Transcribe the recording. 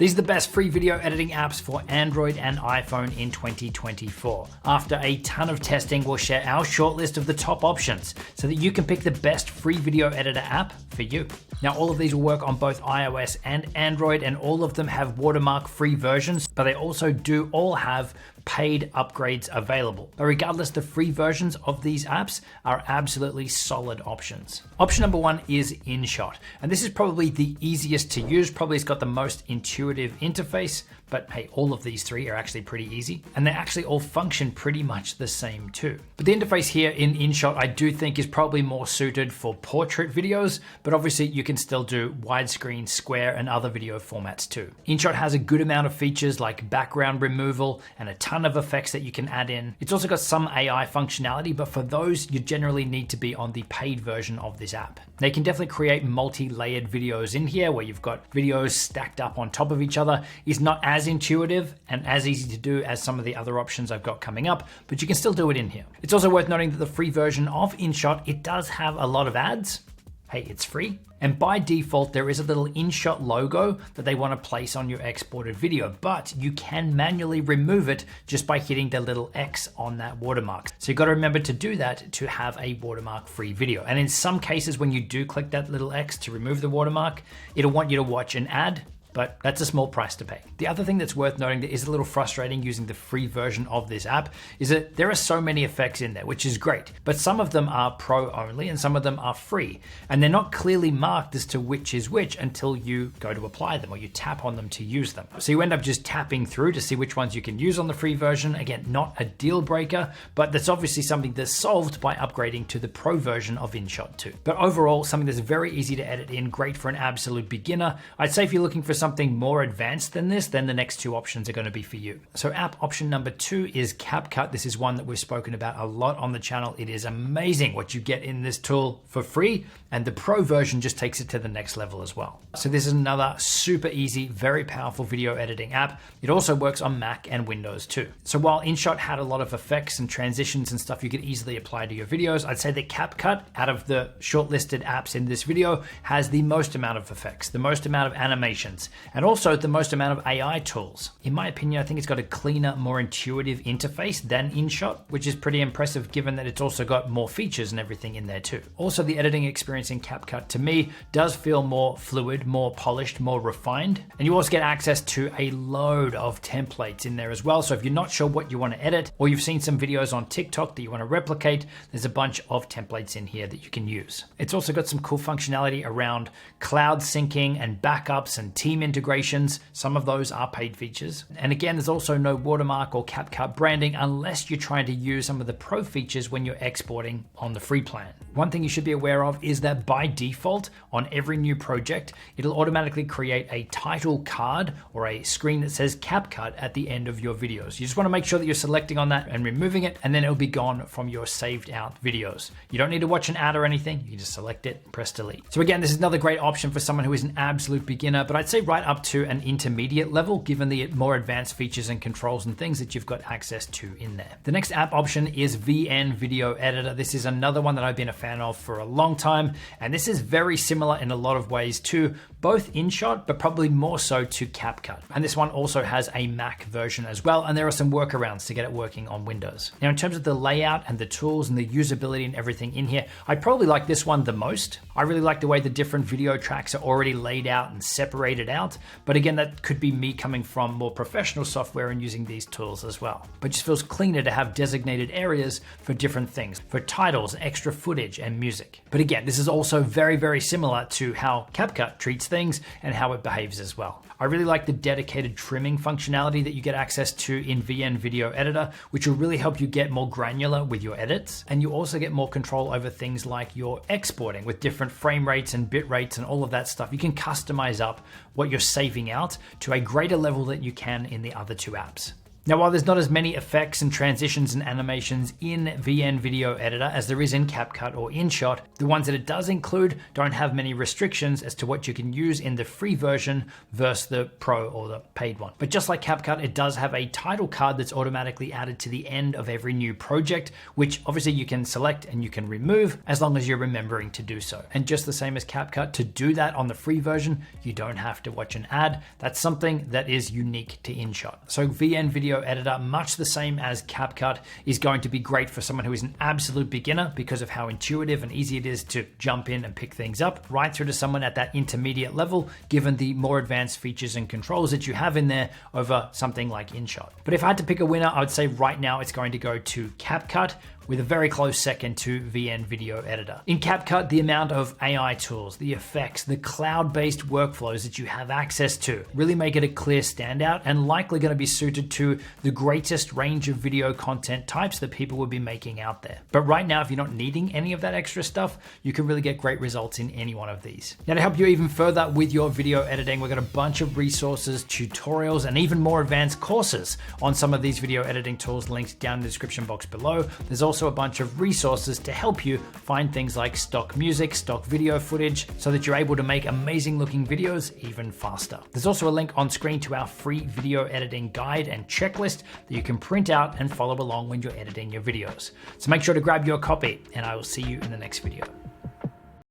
These are the best free video editing apps for Android and iPhone in 2024. After a ton of testing, we'll share our shortlist of the top options so that you can pick the best free video editor app for you. Now, all of these will work on both iOS and Android, and all of them have watermark free versions, but they also do all have paid upgrades available. But regardless, the free versions of these apps are absolutely solid options. Option number one is InShot. And this is probably the easiest to use, probably it's got the most intuitive interface, but hey, all of these three are actually pretty easy. And they actually all function pretty much the same too. But the interface here in InShot, I do think is probably more suited for portrait videos, but obviously you can still do widescreen, square, and other video formats too. InShot has a good amount of features like background removal and a ton of effects that you can add in. It's also got some AI functionality, but for those, you generally need to be on the paid version of this app. They can definitely create multi-layered videos in here where you've got videos stacked up on top of each other. It's not as intuitive and as easy to do as some of the other options I've got coming up, but you can still do it in here. It's also worth noting that the free version of InShot, it does have a lot of ads. Hey, it's free. And by default, there is a little InShot logo that they want to place on your exported video, but you can manually remove it just by hitting the little X on that watermark. So you've got to remember to do that to have a watermark free video. And in some cases, when you do click that little X to remove the watermark, it'll want you to watch an ad, but that's a small price to pay. The other thing that's worth noting that is a little frustrating using the free version of this app is that there are so many effects in there, which is great, but some of them are pro only and some of them are free. And they're not clearly marked as to which is which until you go to apply them or you tap on them to use them. So you end up just tapping through to see which ones you can use on the free version. Again, not a deal breaker, but that's obviously something that's solved by upgrading to the pro version of InShot too. But overall, something that's very easy to edit in, great for an absolute beginner. I'd say if you're looking for something more advanced than this, then the next two options are going to be for you. So app option number two is CapCut. This is one that we've spoken about a lot on the channel. It is amazing what you get in this tool for free, and the pro version just takes it to the next level as well. So this is another super easy, very powerful video editing app. It also works on Mac and Windows too. So while InShot had a lot of effects and transitions and stuff you could easily apply to your videos, I'd say that CapCut, out of the shortlisted apps in this video, has the most amount of effects, the most amount of animations, and also the most amount of AI tools. In my opinion, I think it's got a cleaner, more intuitive interface than InShot, which is pretty impressive given that it's also got more features and everything in there too. Also, the editing experience in CapCut to me does feel more fluid, more polished, more refined. And you also get access to a load of templates in there as well. So if you're not sure what you want to edit, or you've seen some videos on TikTok that you want to replicate, there's a bunch of templates in here that you can use. It's also got some cool functionality around cloud syncing and backups and team integrations. Some of those are paid features. And again, there's also no watermark or CapCut branding unless you're trying to use some of the pro features when you're exporting on the free plan. One thing you should be aware of is that by default, on every new project, it'll automatically create a title card or a screen that says CapCut at the end of your videos. You just want to make sure that you're selecting on that and removing it, and then it'll be gone from your saved out videos. You don't need to watch an ad or anything. You can just select it, press delete. So again, this is another great option for someone who is an absolute beginner, but I'd say right up to an intermediate level, given the more advanced features and controls and things that you've got access to in there. The next app option is VN Video Editor. This is another one that I've been a fan of for a long time, and this is very similar in a lot of ways to both InShot, but probably more so to CapCut. And this one also has a Mac version as well, and there are some workarounds to get it working on Windows. Now, in terms of the layout and the tools and the usability and everything in here, I probably like this one the most. I really like the way the different video tracks are already laid out and separated out, but again, that could be me coming from more professional software and using these tools as well. But it just feels cleaner to have designated areas for different things, for titles, extra footage, and music. But again, this is also very, very similar to how CapCut treats things and how it behaves as well. I really like the dedicated trimming functionality that you get access to in VN Video Editor, which will really help you get more granular with your edits. And you also get more control over things like your exporting with different frame rates and bit rates and all of that stuff. You can customize up what you're saving out to a greater level than you can in the other two apps. Now, while there's not as many effects and transitions and animations in VN Video Editor as there is in CapCut or InShot, the ones that it does include don't have many restrictions as to what you can use in the free version versus the Pro or the paid one. But just like CapCut, it does have a title card that's automatically added to the end of every new project, which obviously you can select and you can remove as long as you're remembering to do so. And just the same as CapCut, to do that on the free version, you don't have to watch an ad. That's something that is unique to InShot. So VN Video Editor, much the same as CapCut, is going to be great for someone who is an absolute beginner because of how intuitive and easy it is to jump in and pick things up, right through to someone at that intermediate level, given the more advanced features and controls that you have in there over something like InShot. But if I had to pick a winner, I would say right now it's going to go to CapCut, with a very close second to VN Video Editor. In CapCut, the amount of AI tools, the effects, the cloud-based workflows that you have access to really make it a clear standout and likely going to be suited to the greatest range of video content types that people will be making out there. But right now, if you're not needing any of that extra stuff, you can really get great results in any one of these. Now, to help you even further with your video editing, we've got a bunch of resources, tutorials, and even more advanced courses on some of these video editing tools linked down in the description box below. There's also a bunch of resources to help you find things like stock music, stock video footage, so that you're able to make amazing looking videos even faster. There's also a link on screen to our free video editing guide and checklist that you can print out and follow along when you're editing your videos. So make sure to grab your copy, and I will see you in the next video.